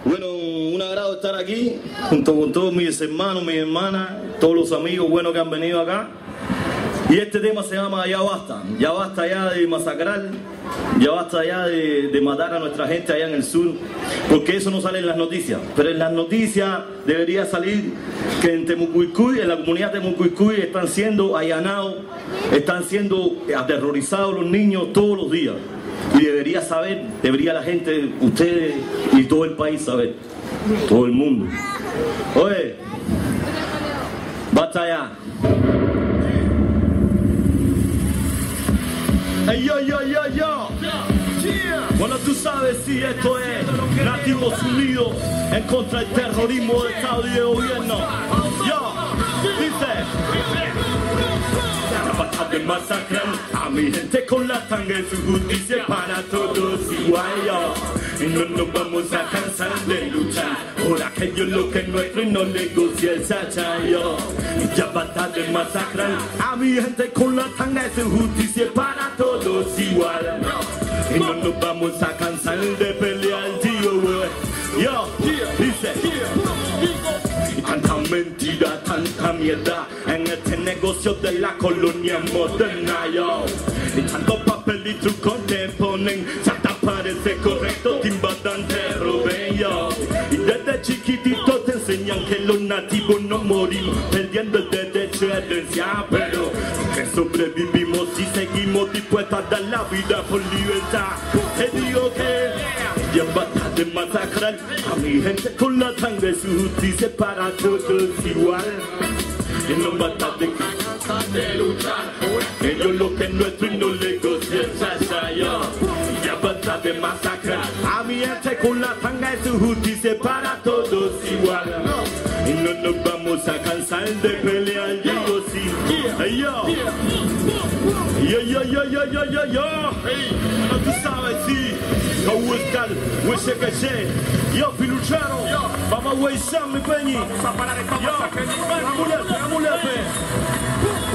Bueno, un agrado estar aquí junto con todos mis hermanos, mis hermanas, todos los amigos buenos que han venido acá. Y este tema se llama Ya basta ya de masacrar, ya basta ya de matar a nuestra gente allá en el sur, porque eso no sale en las noticias, pero en las noticias debería salir que en Temucuicuy, en la comunidad de Temucuicuy, están siendo allanados, están siendo aterrorizados los niños todos los días. Y debería saber, debería la gente, ustedes y todo el país saber, todo el mundo. Oye, basta ya. Hey, yo. Bueno, tú sabes si esto es Nativos Unidos en contra del terrorismo de Estado y de gobierno. Yo, dice. De masacrar a mi gente con la tanga y su justicia para todos igual, yo. Y no nos vamos a cansar de luchar por aquello lo que es nuestro y no negocia el chachayo. Y ya basta de masacrar a mi gente con la tanga y su justicia para todos igual. Y no nos vamos a cansar de pelear, tío, güey. Yo, dice. Y tanta mentira, tanta mierda en este negocio de la colonia moderna, yo. Y tanto papel y truco te ponen, ya te parece correcto, te invadan, te roben, yo. Y desde chiquitito te enseñan que los nativos no morimos perdiendo el derecho de herencia, pero que sobrevivimos y seguimos dispuestos a dar la vida por libertad. Te digo que ya basta de masacrar a mi gente con la sangre, su justicia para todos igual. Y no basta de luchar por ellos lo que es nuestro y no negocia el chachayo. Ya basta de masacrar a mi gente con la sangre, su justicia para todos igual. Y no nos vamos a cansar de pelear, digo sí. Hey, yo. No tú sabes, sí. Yo buscar, huese que sé. Yo, Piluchano, vamos a huesar, mi peñi. Vamos a parar esta masacre.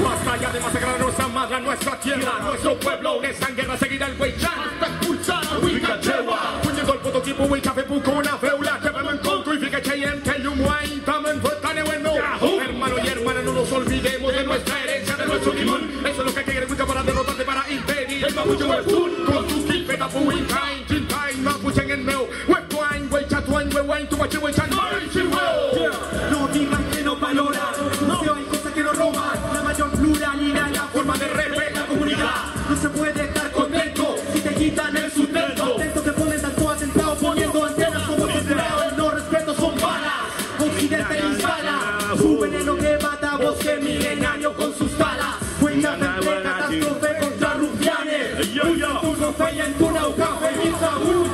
Basta ya de masacrar a nuestra madre, nuestra tierra, nuestro pueblo. En esta guerra seguirá el Huaychán hasta expulsar a Huicachewa. Puñendo el puto tipo, Huicafe, Puco, una feula que me encontro y fíjate en que yo muay, también fue tan bueno. Hermano y hermana, no nos olvidemos de nuestra herencia, de nuestro limón. Eso es lo que quiere Huica para derrotarte, para impedir el mamucho huepun. Con tu kipe, tapu, Huicain, Chintain, Mapuchen en meo. Huepuain, Huaychatuain, Huehuain, Tumache, Huaychan, Marichihueo. No digan que no valoran, no se oyen cosas que nos roban. La mayor pluralidad, la forma de respetar la comunidad. No se puede estar contento si te quitan el sustento. Atentos que ponen tanto atentado, poniendo antenas como desesperados. El no respeto son balas, occidente instala su veneno que mata bosque milenario con sus talas. Cuentas de catástrofe contra rufianes. Turno fe en tu naucafe y Saúl.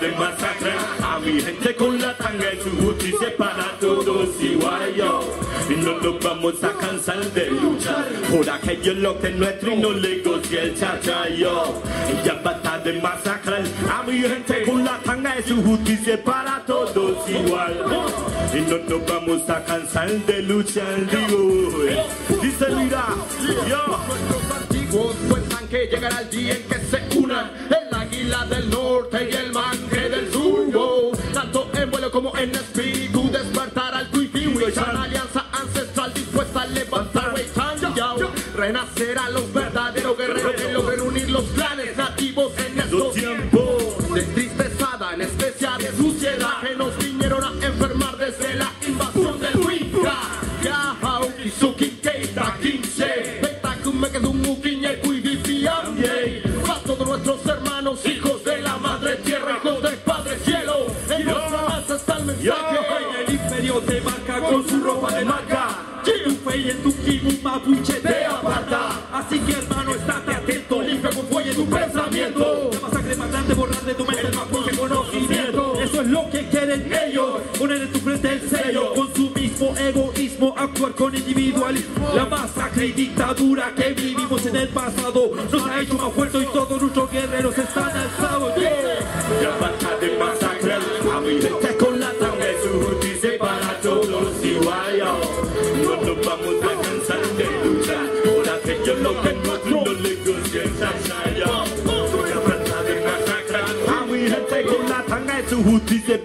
De masacrar a mi gente con la tanga y su justicia para todos igual, yo. Y no nos vamos a cansar de luchar por aquello lo que es nuestro y no negocia el chachayo. Y ya basta de masacrar a mi gente con la tanga y su justicia para todos igual. Y no nos vamos a cansar de luchar, digo. Dice mira, yo. Nuestros antiguos cuentan que llegará el día en que se unan el águila del norte y el mangue del sur. Tanto en vuelo como en espíritu despertará el Tuipi Huaychán, alianza ancestral dispuesta a levantar Huaychán. Renacerán los verdaderos guerreros que logren unir los clanes nativos en estos tiempos de tristezada, en especial de suciedad, que nos vinieron a enfermar desde la invasión del Huica. Yahau, Kizuki, Keita, Kinche, Betakume, Kedumukiña, Kuivifiamye. A todos nuestros hermanos, hijos de la madre tierra, hijos del padre cielo, en nuestra raza está el mensaje. El imperio te marca con su ropa de marca. Tu fe y en tu kimu mapuche te aparta. Así que hermano, estate atento, limpia con fuelle tu pensamiento. La masacre más grande, borrar de tu mente el más fuerte conocimiento. Eso es lo que quieren ellos, poner en tu frente el sello. Consumismo, egoísmo, actuar con individualismo. La masacre y dictadura que vivimos en el pasado nos ha hecho más fuertes y todos nuestros guerreros están alzados. Ya basta de masacrar a mi gente con la tanga y su justicia para todos igual, yo. No nos vamos a cansar de luchar por aquello lo que es nuestro no negocia el chachayo. Ya basta de masacrar a mi gente con la tanga y su Huti se